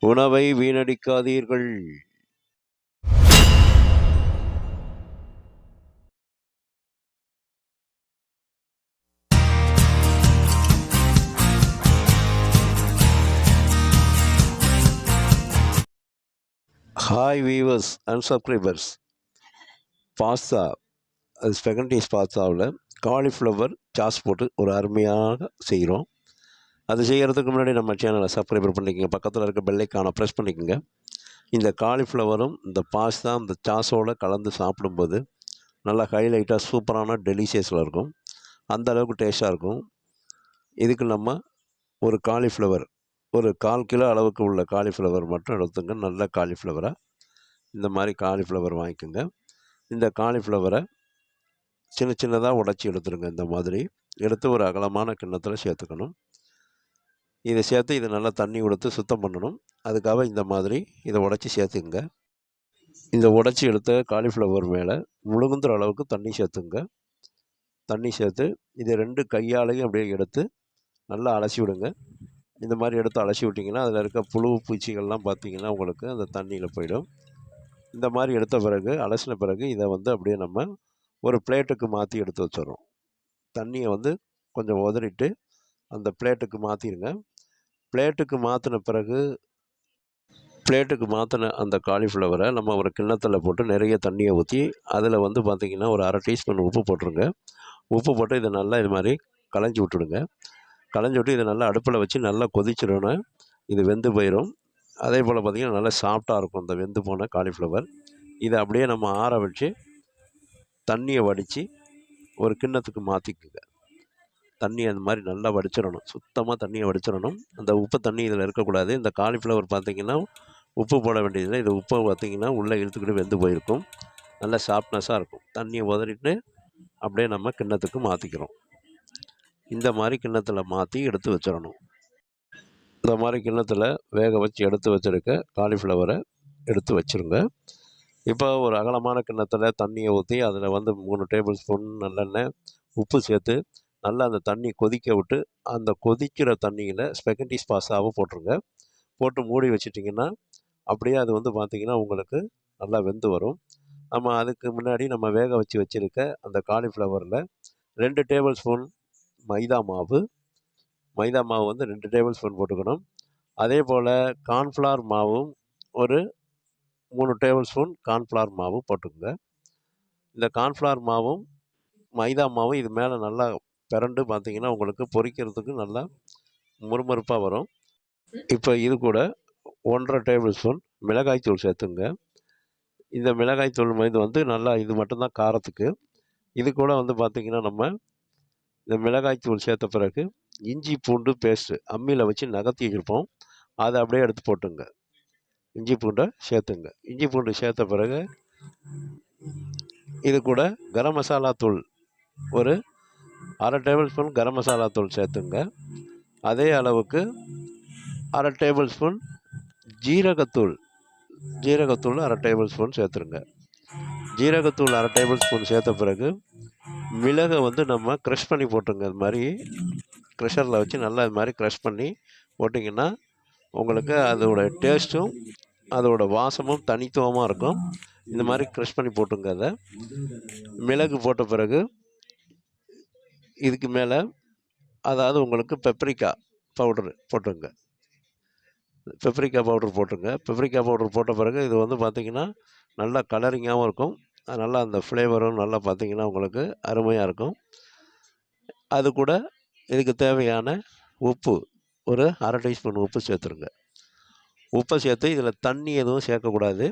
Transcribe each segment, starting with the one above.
உணவை வீணடிக்காதீர்கள். Hi viewers and subscribers. Pasta, அது ஸ்பெகண்டிஸ் பாஸ்தாவில் காலிஃப்ளவர் சாஸ் போட்டு ஒரு அருமையாக செய்கிறோம். அது செய்கிறதுக்கு முன்னாடி நம்ம சேனலை சப்ஸ்கிரைபர் பண்ணிக்கோங்க. பக்கத்தில் இருக்க பெல்லைக்கான ப்ரெஸ் பண்ணிக்கோங்க. இந்த காலிஃப்ளவரும் இந்த பாஸ்தா இந்த சாஸோடு கலந்து சாப்பிடும்போது நல்லா ஹைலைட்டாக சூப்பரான டெலிஷியஸில் இருக்கும். அந்த அளவுக்கு டேஸ்ட்டாக இருக்கும். இதுக்கு நம்ம ஒரு காலிஃப்ளவர், ஒரு 1/4 கிலோ அளவுக்கு உள்ள காலிஃப்ளவர் மட்டும் எடுத்துங்க. நல்ல காலிஃப்ளவராக இந்த மாதிரி காலிஃப்ளவர் வாங்கிக்கோங்க. இந்த காலிஃப்ளவரை சின்ன சின்னதாக உடச்சி எடுத்துருங்க. இந்த மாதிரி எடுத்து ஒரு அகலமான கிண்ணத்தில் சேர்த்துக்கணும். இதை சேர்த்து இதை நல்லா தண்ணி கொடுத்து சுத்தம் பண்ணணும். அதுக்காக இந்த மாதிரி இதை உடச்சி சேர்த்துங்க. இந்த உடச்சி எடுத்த காலிஃப்ளவர் மேலே முழுங்குற அளவுக்கு தண்ணி சேர்த்துங்க. தண்ணி சேர்த்து இதை 2 கையாலையும் அப்படியே எடுத்து நல்லா அலசி விடுங்க. இந்த மாதிரி எடுத்து அலசி விட்டிங்கன்னா அதில் இருக்க புழு பூச்சிகள்லாம் பார்த்திங்கன்னா உங்களுக்கு அந்த தண்ணியில் போயிடும். இந்த மாதிரி எடுத்த பிறகு அலசின பிறகு இதை அப்படியே நம்ம ஒரு பிளேட்டுக்கு மாற்றி எடுத்து வச்சிடறோம். தண்ணியை கொஞ்சம் உதறிட்டு அந்த பிளேட்டுக்கு மாற்றிடுங்க. பிளேட்டுக்கு மாற்றின அந்த காலிஃப்ளவரை நம்ம ஒரு கிண்ணத்தில் போட்டு நிறைய தண்ணியை ஊற்றி அதில் பார்த்திங்கன்னா ஒரு 1/2 டீஸ்பூன் உப்பு போட்டுருங்க. உப்பு போட்டு இதை நல்லா இது மாதிரி களைஞ்சி விட்டுடுங்க. களைஞ்சி விட்டு இதை நல்லா அடுப்பில் வச்சு நல்லா கொதிச்சிடணும். இது வெந்து போயிடும். அதே போல் பார்த்திங்கன்னா நல்லா சாஃப்டாக இருக்கும் இந்த வெந்து போன காலிஃப்ளவர். இதை அப்படியே நம்ம ஆற வச்சு தண்ணியை வடித்து ஒரு கிண்ணத்துக்கு மாற்றிக்குங்க. தண்ணி அந்த மாதிரி நல்லா வடிச்சிடணும். சுத்தமாக தண்ணியை வடிச்சிடணும். அந்த உப்பு தண்ணி இதில் இருக்கக்கூடாது. இந்த காலிஃப்ளவர் பார்த்திங்கன்னா உப்பு போட வேண்டியதில்லை. இது உப்பை பார்த்திங்கன்னா உள்ளே இழுத்துக்கிட்டு வெந்து போயிருக்கும். நல்லா சாஃப்ட்னஸாக இருக்கும். தண்ணியை உதறிட்டு அப்படியே நம்ம கிண்ணத்துக்கு மாற்றிக்கிறோம். இந்த மாதிரி கிண்ணத்தில் மாற்றி எடுத்து வச்சிடணும். இந்த மாதிரி கிண்ணத்தில் வேக வச்சு எடுத்து வச்சுருக்க காலிஃப்ளவரை எடுத்து வச்சுருங்க. இப்போ ஒரு அகலமான கிண்ணத்தில் தண்ணியை ஊற்றி அதில் 3 டேபிள் ஸ்பூன் நல்லெண்ணெய், உப்பு சேர்த்து நல்லா அந்த தண்ணி கொதிக்க விட்டு அந்த கொதிக்கிற தண்ணியில் ஸ்பெகண்டிஸ் பாஸ்தாவை போட்டுருங்க. போட்டு மூடி வச்சிட்டிங்கன்னா அப்படியே அது பார்த்திங்கன்னா உங்களுக்கு நல்லா வெந்து வரும். நம்ம அதுக்கு முன்னாடி நம்ம வேக வச்சு வச்சுருக்க அந்த காலிஃப்ளவரில் 2 டேபிள் ஸ்பூன் மைதா மாவு 2 டேபிள் ஸ்பூன் போட்டுக்கணும். அதே போல் கார்ன்ஃப்ளவர் மாவும் ஒரு 3 டேபிள் ஸ்பூன் கார்ன்ஃப்ளவர் மாவு போட்டுக்கோங்க. இந்த கார்ன்ஃப்ளவர் மாவும் மைதா மாவும் இது மேலே நல்லா பிரண்டு பார்த்திங்கன்னா உங்களுக்கு பொரிக்கிறதுக்கு நல்லா முறுமுறுப்பாக வரும். இப்போ இது கூட 1/2 டேபிள் ஸ்பூன் மிளகாய்த்தூள் சேர்த்துங்க. இந்த மிளகாய்த்தூள் நல்லா இது மட்டும்தான் காரத்துக்கு. இது கூட பார்த்திங்கன்னா நம்ம இந்த மிளகாய்த்தூள் சேர்த்த பிறகு இஞ்சி பூண்டு பேஸ்ட்டு அம்மியில் வச்சு நகர்த்தி வச்சுருப்போம். அதை அப்படியே எடுத்து போட்டுங்க. இஞ்சி பூண்டை சேர்த்துங்க. இஞ்சி பூண்டு சேர்த்த பிறகு இது கூட கரம் மசாலா தூள் ஒரு 1/2 டேபிள் ஸ்பூன் கரம் மசாலா தூள் சேர்த்துங்க. அதே அளவுக்கு 1/2 டேபிள் ஸ்பூன் ஜீரகத்தூள் 1/2 டேபிள் ஸ்பூன் சேர்த்துருங்க. ஜீரகத்தூள் 1/2 டேபிள் ஸ்பூன் சேர்த்த பிறகு மிளகை நம்ம க்ரஷ் பண்ணி போட்டுங்க. இது மாதிரி க்ரெஷரில் வச்சு நல்லா இது மாதிரி க்ரஷ் பண்ணி போட்டிங்கன்னா உங்களுக்கு அதோட டேஸ்ட்டும் அதோட வாசமும் தனித்துவமாக இருக்கும். இந்த மாதிரி க்ரஷ் பண்ணி போட்டுங்க. அதை மிளகு போட்ட பிறகு இதுக்கு மேலே உங்களுக்கு பெப்ரிக்கா பவுடர் போட்டுங்க. பெப்ரிக்கா பவுடர் போட்ட பிறகு இது பார்த்திங்கன்னா நல்லா கலரிங்காகவும் இருக்கும். நல்லா அந்த ஃப்ளேவரும் நல்லா பார்த்திங்கன்னா உங்களுக்கு அருமையாக இருக்கும். அது கூட இதுக்கு தேவையான உப்பு ஒரு 1/2 டீஸ்பூன் உப்பு சேர்த்துருங்க. உப்பை சேர்த்து இதில் தண்ணி எதுவும் சேர்க்கக்கூடாது.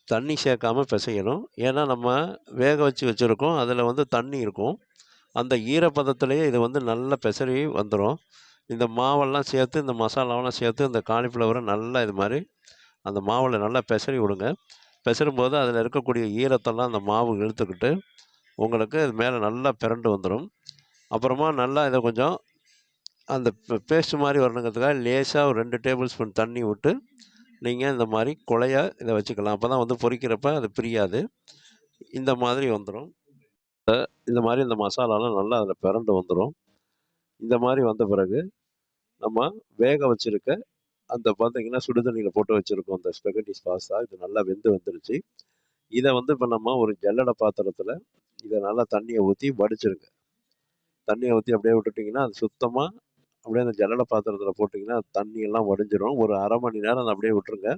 தண்ணி சேர்க்காமல் பிசையணும். ஏன்னா நம்ம வேக வச்சு வச்சுருக்கோம். அதில் தண்ணி இருக்கும். அந்த ஈரப்பதத்துலேயே இது நல்லா பிசறி வந்துடும். இந்த மாவெல்லாம் சேர்த்து இந்த மசாலாவெல்லாம் சேர்த்து இந்த காலிஃப்ளவரை நல்லா இது மாதிரி அந்த மாவில் நல்லா பிசறி விடுங்க. பிசறும்போது அதில் இருக்கக்கூடிய ஈரத்தெல்லாம் அந்த மாவு இழுத்துக்கிட்டு உங்களுக்கு இது மேலே நல்லா பிரண்டு வந்துடும். அப்புறமா நல்லா இதை கொஞ்சம் அந்த பேஸ்ட் மாதிரி வரணுங்கிறதுக்காக லேசாக ஒரு 2 டேபிள் ஸ்பூன் தண்ணி விட்டு நீங்கள் இந்த மாதிரி குழைய இதை வச்சுக்கலாம். அப்போ தான் பொரிக்கிறப்ப அது பிரியாது. இந்த மாதிரி வந்துடும். இந்த மாதிரி இந்த மசாலாலாம் நல்லா அதில் பிரண்டு வந்துடும். இந்த மாதிரி வந்த பிறகு நம்ம வேக வச்சுருக்க அந்த பார்த்தீங்கன்னா சுடுதண்ணியில் போட்டு வச்சுருக்கோம் அந்த ஸ்பெகட்டிஸ் பாஸ்தா. இது நல்லா வந்துருச்சு. இதை வந்து இப்போ நம்ம ஒரு ஜல்லடை பாத்திரத்தில் இதை நல்லா தண்ணியை ஊற்றி வடிச்சிருங்க. தண்ணியை ஊற்றி அப்படியே விட்டுட்டிங்கன்னா அது சுத்தமாக அப்படியே அந்த ஜல்லடை பாத்திரத்தில் போட்டிங்கன்னா தண்ணியெல்லாம் வடிஞ்சிரும். ஒரு அரை மணி நேரம் அதை அப்படியே விட்டுருங்க.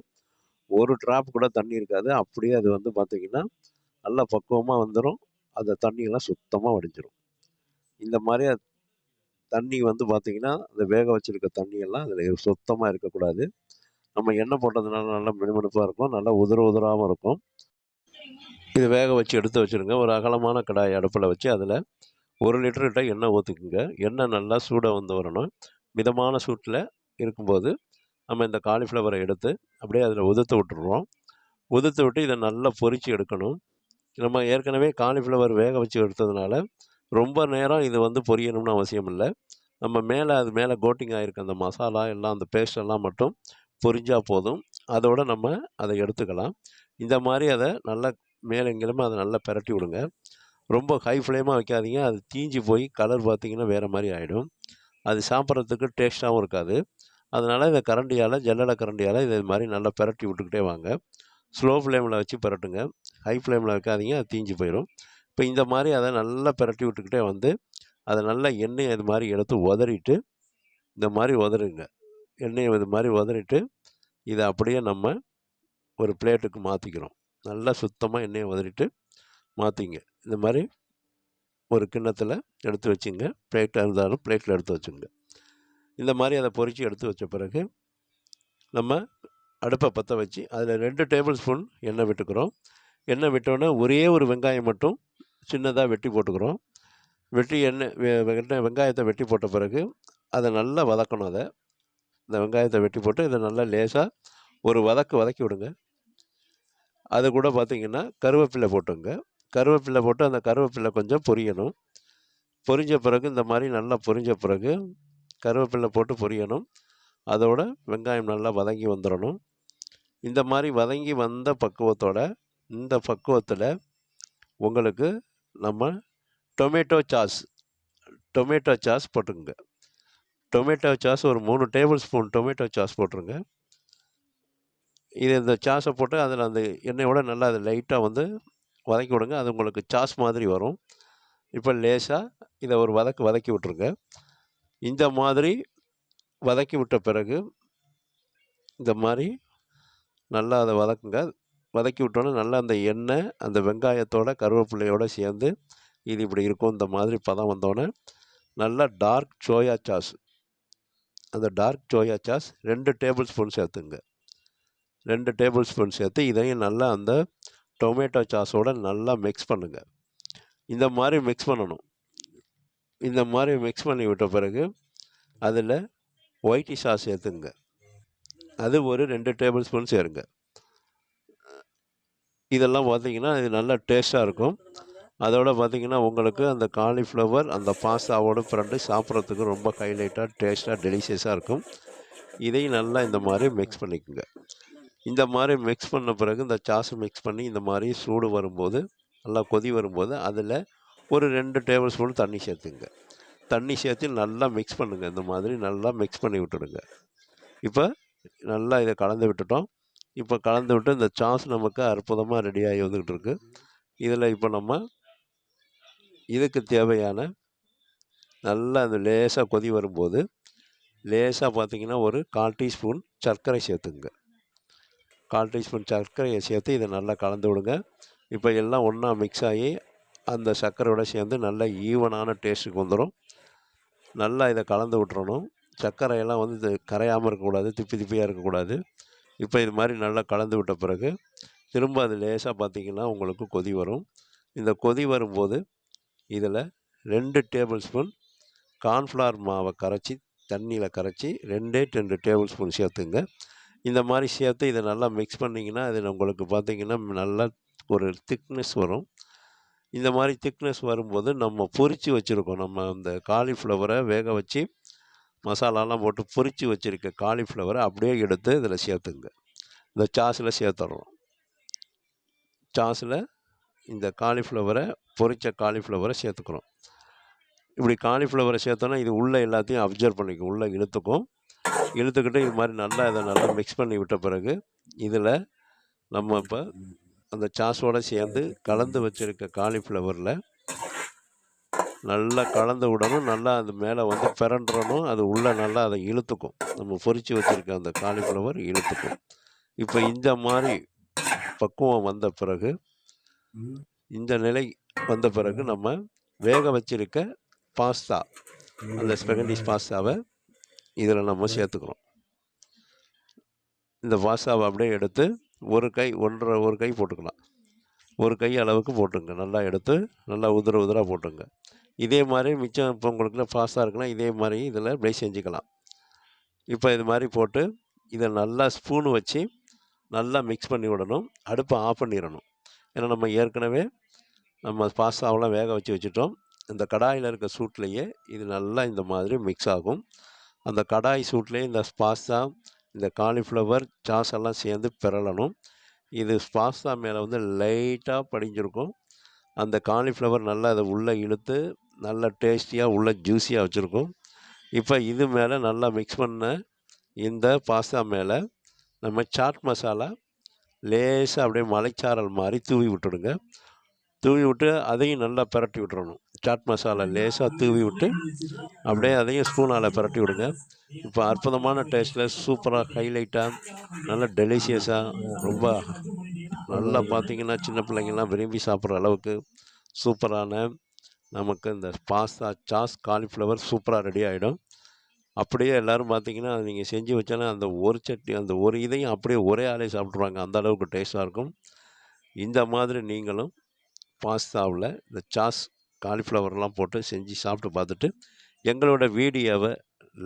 ஒரு ட்ராப் கூட தண்ணி இருக்காது. அப்படியே அது வந்து பார்த்தீங்கன்னா நல்லா பக்குவமாக வந்துடும். அந்த தண்ணியெல்லாம் சுத்தமாக வடிஞ்சிரும். இந்த மாதிரி தண்ணி வந்து பார்த்தீங்கன்னா அந்த வேக வச்சுருக்க தண்ணியெல்லாம் அதில் சுத்தமாக இருக்கக்கூடாது. நம்ம எண்ணெய் போட்டதுனால நல்லா மினுமினுப்பாக இருக்கும். நல்லா உதிராகவும் இருக்கும். இது வேக வச்சு எடுத்து வச்சுருங்க. ஒரு அகலமான கடாய் அடுப்பில் வச்சு அதில் 1 லிட்டர்கிட்ட எண்ணெய் ஊற்றிக்குங்க. எண்ணெய் நல்லா சூடாக வந்து வரணும். மிதமான சூட்டில் இருக்கும்போது நம்ம இந்த காலிஃப்ளவரை எடுத்து அப்படியே அதில் உதுத்து விட்டுருவோம். உதுத்து விட்டு இதை நல்லா பொரித்து எடுக்கணும். நம்ம ஏற்கனவே காலிஃப்ளவர் வேக வச்சு எடுத்ததுனால ரொம்ப நேரம் இது வந்து பொரியணும்னு அவசியம் இல்லை. நம்ம அது மேலே கோட்டிங் ஆகிருக்க அந்த மசாலா எல்லாம் அந்த பேஸ்டெல்லாம் மட்டும் பொரிஞ்சால் போதும். அதோடு நம்ம அதை எடுத்துக்கலாம். இந்த மாதிரி அதை நல்லா மேலே எங்கேயுமே அதை நல்லா பிரட்டி விடுங்க. ரொம்ப ஹை ஃப்ளேமாக வைக்காதீங்க. அது தீஞ்சு போய் கலர் பார்த்திங்கன்னா வேறு மாதிரி ஆகிடும். அது சாப்பிட்றதுக்கு டேஸ்ட்டாகவும் இருக்காது. அதனால் இந்த கரண்டியால் ஜல்லடை கரண்டியால் இது மாதிரி நல்லா பிரட்டி விட்டுக்கிட்டே வாங்க. ஸ்லோ ஃப்ளேமில் வச்சு பிரட்டுங்க. ஹை ஃப்ளேமில் வைக்காதீங்க, அது தீஞ்சு போயிடும். இப்போ இந்த மாதிரி அதை நல்லா பிரட்டி விட்டுக்கிட்டே வந்து அதை நல்லா எண்ணெயை இது மாதிரி எடுத்து உதறிட்டு இந்த மாதிரி உதறுங்க. எண்ணெயை இது மாதிரி உதறிட்டு இதை அப்படியே நம்ம ஒரு பிளேட்டுக்கு மாற்றிக்கிறோம். நல்லா சுத்தமாக எண்ணெயை உதறிட்டு மாற்றிங்க. இந்த மாதிரி ஒரு கிண்ணத்தில் எடுத்து வச்சுங்க. பிளேட்டாக இருந்தாலும் பிளேட்டில் எடுத்து வச்சுங்க. இந்த மாதிரி அதை பொரித்து எடுத்து வச்ச பிறகு நம்ம அடுப்பை பற்ற வச்சு அதில் 2 டேபிள் ஸ்பூன் எண்ணெய் விட்டுக்கிறோம். எண்ணெய் விட்டோன்னே ஒரே ஒரு வெங்காயம் மட்டும் சின்னதாக வெட்டி போட்டுக்கிறோம். வெங்காயத்தை வெட்டி போட்ட பிறகு அதை நல்லா வதக்கணும். இந்த வெங்காயத்தை வெட்டி போட்டு இதை நல்லா லேசாக ஒரு வதக்கி விடுங்க. அது கூட பார்த்திங்கன்னா கருவேப்பிலை போட்டுங்க. கருவேப்பிலை போட்டு அந்த கருவேப்பிலை கொஞ்சம் பொரியணும். பொரிஞ்ச பிறகு இந்த மாதிரி நல்லா பொரிஞ்ச பிறகு கருவேப்பிலை போட்டு பொரியணும். அதோட வெங்காயம் நல்லா வதங்கி வந்துடணும். இந்த மாதிரி வதங்கி வந்த பக்குவத்தோட இந்த பக்குவத்தில் உங்களுக்கு நம்ம டொமேட்டோ சாஸ் போட்டுங்க. டொமேட்டோ சாஸ் ஒரு 3 டேபிள் ஸ்பூன் டொமேட்டோ சாஸ் போட்டுருங்க. இந்த சாஸை போட்டு அதில் அந்த எண்ணெயோட நல்லா அது லைட்டாக வந்து வதக்கி விடுங்க. அது உங்களுக்கு சாஸ் மாதிரி வரும். இப்போ லேசாக இதை ஒரு வதக்கி விட்டுருங்க. இந்த மாதிரி வதக்கி விட்ட பிறகு இந்த மாதிரி நல்லா அதை வதக்குங்க. வதக்கி விட்டோன்னே நல்லா அந்த எண்ணெய் அந்த வெங்காயத்தோட கருவேப்பிலையோடு சேர்ந்து இது இப்படி இருக்கும். இந்த மாதிரி பதம் வந்தோடனே நல்லா dark soya sauce 2 tablespoon சேர்த்துங்க. 2 டேபிள் ஸ்பூன் சேர்த்து இதையும் நல்லா அந்த டொமேட்டோ சாஸோடு நல்லா மிக்ஸ் பண்ணுங்கள். இந்த மாதிரி மிக்ஸ் பண்ணணும். இந்த மாதிரி மிக்ஸ் பண்ணி விட்ட பிறகு அதில் ஒயிட் சாஸ் சேர்த்துங்க. அது ஒரு 2 டேபிள் ஸ்பூன் சேருங்க. இதெல்லாம் பார்த்திங்கன்னா இது நல்லா டேஸ்ட்டாக இருக்கும். அதோடு பார்த்திங்கன்னா உங்களுக்கு அந்த காலிஃப்ளவர் அந்த பாஸ்தாவோட பிரண்டு சாப்பிட்றதுக்கு ரொம்ப ஹைலைட்டாக டேஸ்ட்டாக டெலிஷியஸாக இருக்கும். இதையும் நல்லா இந்த மாதிரி மிக்ஸ் பண்ணிக்கோங்க. இந்த மாதிரி மிக்ஸ் பண்ண பிறகு இந்த சாஸை மிக்ஸ் பண்ணி இந்த மாதிரி சூடு வரும்போது நல்லா கொதி வரும்போது அதில் ஒரு 2 டேபிள் ஸ்பூன் தண்ணி சேர்த்துங்க. தண்ணி சேர்த்து நல்லா மிக்ஸ் பண்ணுங்கள். இந்த மாதிரி நல்லா மிக்ஸ் பண்ணி விட்டுடுங்க. இப்போ நல்லா இதை கலந்து விட்டுட்டோம். இப்போ கலந்து விட்டு இந்த சாஸ் நமக்கு அற்புதமாக ரெடியாகி வந்துக்கிட்டு இருக்கு. இதில் இப்போ நம்ம இதுக்கு தேவையான நல்லா அந்த லேசாக கொதி வரும்போது லேசாக பார்த்திங்கன்னா ஒரு 1/4 டீஸ்பூன் சர்க்கரை சேர்த்துங்க. 1/4 டீஸ்பூன் சர்க்கரையை சேர்த்து இதை நல்லா கலந்து விடுங்க. இப்போ எல்லாம் ஒன்றா மிக்ஸ் ஆகி அந்த சர்க்கரையோட சேர்ந்து நல்ல ஈவனான டேஸ்ட்டுக்கு வந்துடும். நல்லா இதை கலந்து விட்டுறணும். சர்க்கரையெல்லாம் வந்து இது கரையாமல் இருக்கக்கூடாது, திப்பியாக இருக்கக்கூடாது. இப்போ இது மாதிரி நல்லா கலந்து விட்ட பிறகு திரும்ப அது லேசாக பார்த்திங்கன்னா உங்களுக்கு கொதி வரும். இந்த கொதி வரும்போது இதில் 2 டேபிள் ஸ்பூன் கார்ன்ஃப்ளவர் மாவை தண்ணியில் கரைச்சி 2 டேபிள் ஸ்பூன் சேர்த்துங்க. இந்த மாதிரி சேர்த்து இதை நல்லா மிக்ஸ் பண்ணிங்கன்னா அதில் உங்களுக்கு பார்த்திங்கன்னா நல்லா ஒரு திக்னஸ் வரும். இந்த மாதிரி திக்னஸ் வரும்போது நம்ம பொரித்து வச்சுருக்கோம். நம்ம அந்த காலிஃப்ளவரை வேக வச்சு மசாலாலாம் போட்டு பொரித்து வச்சுருக்க காலிஃப்ளவரை அப்படியே எடுத்து இதில் சேர்த்துங்க. இந்த சாஸில் சேர்த்துட்றோம். சாஸில் இந்த பொரித்த காலிஃப்ளவரை சேர்த்துக்கிறோம். இப்படி காலிஃப்ளவரை சேர்த்தோன்னா இது உள்ளே எல்லாத்தையும் அப்சர்வ் பண்ணிக்கும், உள்ளே இழுத்துக்கும். இழுத்துக்கிட்டு இது மாதிரி நல்லா இதை நல்லா மிக்ஸ் பண்ணி விட்ட பிறகு இதில் நம்ம இப்போ அந்த சாஸோடு சேர்ந்து கலந்து வச்சுருக்க காலிஃப்ளவரில் நல்லா கலந்து விடணும். நல்லா அது மேலே வந்து பிரண்டணும். அது உள்ளே நல்லா அதை இழுத்துக்கும். நம்ம பொரித்து வச்சுருக்க அந்த காலிஃப்ளவர் இழுத்துக்கும். இப்போ இந்த மாதிரி பக்குவம் வந்த பிறகு, இந்த நிலை வந்த பிறகு நம்ம வேக வச்சிருக்க பாஸ்தா, அந்த ஸ்பெகண்டிஸ் பாஸ்தாவை இதில் நம்ம சேர்த்துக்கிறோம். இந்த பாஸ்தாவை அப்படியே எடுத்து ஒரு கை போட்டுக்கலாம். ஒரு கை அளவுக்கு போட்டுங்க. நல்லா எடுத்து நல்லா உதிராக போட்டுங்க. இதே மாதிரி மிச்சம் இப்போ உங்களுக்கு பாஸ்தா இருக்குன்னா இதே மாதிரி இதில் அப்படியே செஞ்சுக்கலாம். இப்போ இது மாதிரி போட்டு இதை நல்லா ஸ்பூனு வச்சு நல்லா மிக்ஸ் பண்ணி விடணும். அடுப்பை ஆஃப் பண்ணிடணும். ஏன்னா நம்ம ஏற்கனவே நம்ம பாஸ்தாவெலாம் வேக வச்சுட்டோம். இந்த கடாயில் இருக்க சூட்லேயே இது நல்லா இந்த மாதிரி மிக்ஸ் ஆகும். அந்த கடாய் சூட்லேயே இந்த பாஸ்தா, இந்த காலிஃப்ளவர் சாஸ் எல்லாம் சேர்ந்து பிறலணும். இது பாஸ்தா மேலே வந்து லைட்டாக படிஞ்சிருக்கும். அந்த காலிஃப்ளவர் நல்லா அதை உள்ளே இழுத்து நல்லா டேஸ்டியாக உள்ள ஜூஸியாக வச்சுருக்கும். இப்போ இது மேலே நல்லா மிக்ஸ் பண்ண இந்த பாஸ்தா மேலே நம்ம சாட் மசாலா லேசாக அப்படியே மலைச்சாரல் மாதிரி தூவி விட்டுடுங்க. தூவி விட்டு அதையும் நல்லா பிரட்டி விட்டுறணும். சாட் மசாலா லேசாக தூவி விட்டு அப்படியே அதையும் ஸ்பூனால் பிரட்டி விடுங்க. இப்போ அற்புதமான டேஸ்ட்டில் சூப்பராக ஹைலைட்டாக நல்லா டெலிஷியஸாக ரொம்ப நல்லா பார்த்திங்கன்னா சின்ன பிள்ளைங்கள்லாம் விரும்பி சாப்பிட்ற அளவுக்கு சூப்பரான நமக்கு இந்த பாஸ்தா சாஸ் காலிஃப்ளவர் சூப்பராக ரெடி ஆகிடும். அப்படியே எல்லோரும் பார்த்திங்கன்னா அது நீங்கள் செஞ்சு வச்சாலும் அந்த ஒரு சட்னி அந்த ஒரு இதையும் அப்படியே ஒரே ஆளே சாப்பிட்ருவாங்க. அந்த அளவுக்கு டேஸ்ட்டாக இருக்கும். இந்த மாதிரி நீங்களும் பாஸ்தாவில் இந்த சாஸ் காலிஃப்ளவர்லாம் போட்டு செஞ்சு சாப்பிட்டு பார்த்துட்டு எங்களோட வீடியோவை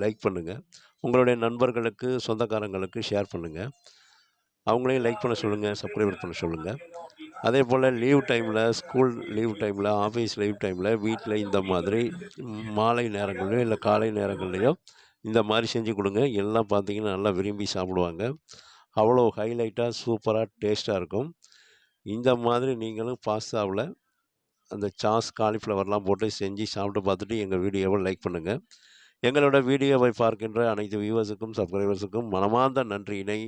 லைக் பண்ணுங்கள். உங்களுடைய நண்பர்களுக்கு சொந்தக்காரங்களுக்கு ஷேர் பண்ணுங்கள். அவங்களையும் லைக் பண்ண சொல்லுங்கள், சப்ஸ்கிரைப் பண்ண சொல்லுங்கள். அதே போல் லீவ் டைமில், ஸ்கூல் லீவ் டைமில், ஆஃபீஸ் லீவ் டைமில் வீட்டில் இந்த மாதிரி மாலை நேரங்கள்லையோ இல்லை காலை நேரங்கள்லையோ இந்த மாதிரி செஞ்சு கொடுங்க. எல்லாம் பார்த்திங்கன்னா நல்லா விரும்பி சாப்பிடுவாங்க. அவ்வளோ ஹைலைட்டாக சூப்பராக டேஸ்ட்டாக இருக்கும். இந்த மாதிரி நீங்களும் பாஸ்தாவில் அந்த சாஸ் காலிஃப்ளவர்லாம் போட்டு செஞ்சு சாப்பிட்டு பார்த்துட்டு எங்கள் வீடியோவை லைக் பண்ணுங்கள். எங்களோட வீடியோவை பார்க்கின்ற அனைத்து வியூவர்ஸுக்கும் சப்ஸ்கிரைபர்ஸுக்கும் மனமார்ந்த நன்றியினை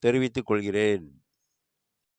தெரிவித்துக் கொள்கிறேன்.